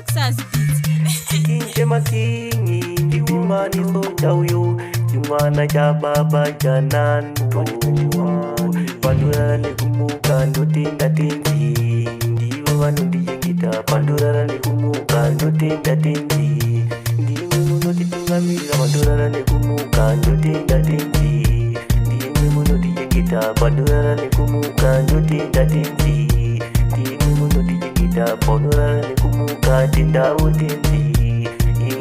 Maxas Beats. Kinje makingi ndikumani soja uyu chimwana cha baba cha Nanto pandurara nekumuka ndotenda tenzi ndivo vanondijengeta pandurara nekumuka ndotenda tenzi ndimwe munotitungamirira pandurara nekumuka ndotenda tenzi ndimwe munotijengeta pandurara nekumuka ndotenda tenzi ndimwe munotijengeta pandurara nekumuka tendawo tenzi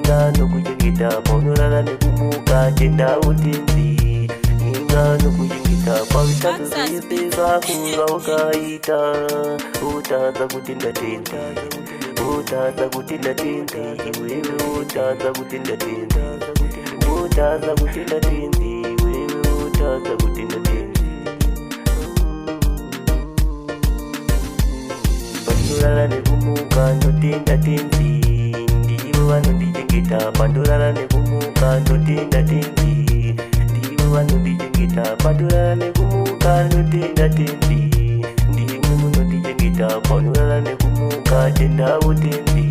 ingano kujengeta paunorara nekumuka tendawo tenzi ingano kujengeta pavitatu zvese zvakunga ukaita utadza kutenda tenzi utadza kutenda tenzi iwewe utadza kutenda tenzi utadza kutenda tenzi iwewe utadza kutenda tenzi paunorara nekumuka ndotenda tenzi vanondijengeta pandorara nekumuka ndotenda tenzi ndivo vanondijengeta pandorara nekumuka ndotenda tenzi ndimwe munondijengeta pandorara nekumuka tendawo tenzi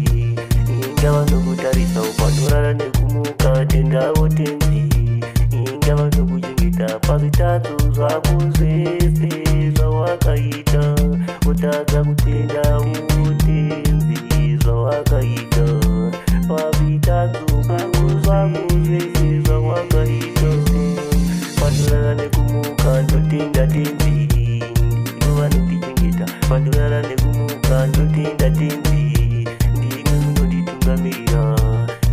inga vanokutarisa pandorara nekumuka tendawo tenzi inga vanokujengeta pazvitatu zvako zvese zvawakaita kutadza kutendawo tenzi zvawakaita pavitatu zvako zvese zvawakaita pandorara nekumuka ndotenda tenzi ndivo vanondijengeta pandorara nekumuka ndotenda tenzi ndimwe munonditungamirira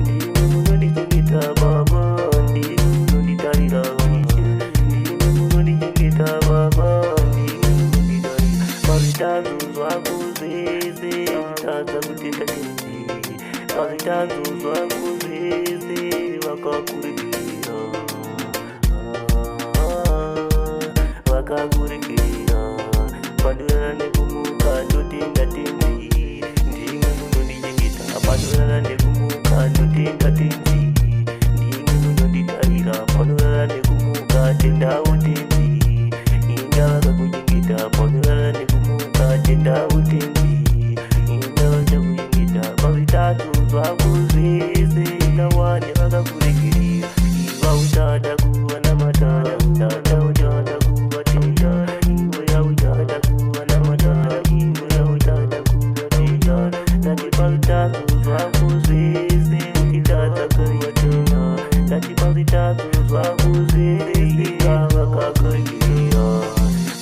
ndimwe munondijengeta baba ndimwe munonditarira ndimwe munondijengeta baba ndimwe munonditarira pavitatu zvako zvese kutadza kutenda tenzi pavitatu zvako zvese vakakurekera vakakurekera pandorara nekumuka ndotenda tenzi ndimwe munondijengeta pandorara nekumuka ndotenda tenzi ndimwe munonditarira pandorara nekumuka tendawo tenzi inga vakakujengeta pandorara nekumuka tendawo tenzi inga vachakujengeta pavitatu zvako zvese nawani vakakurekerera iva uchada kuva namatara utata uchada kuva tenda iwe yauchada kuva namatara iwe yauchada kuva tenda ndati pavitatu zvako zvese uchitadza kuva tenda ndati pavitatu zvako zvese iva vakakurekerera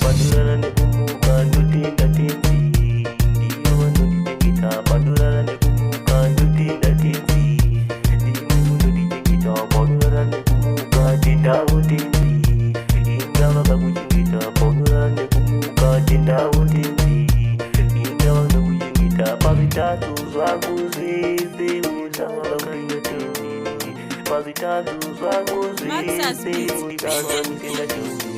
pandorara nekumuka ndotenda tenzi ndivo vanondijengeta pandorara nekumuka ndotenda tenzi ndimwe munondijengeta paunorara nekumuka tendawo tenzi inga vakakujengeta paunorara nekumuka tendawo tenzi inga vanokujengeta pavitatu zvako zvese utavakaita tenzi pavitatu zvako zvese utadza kutenda tenzi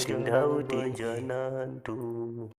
tendawo tenja Nanto.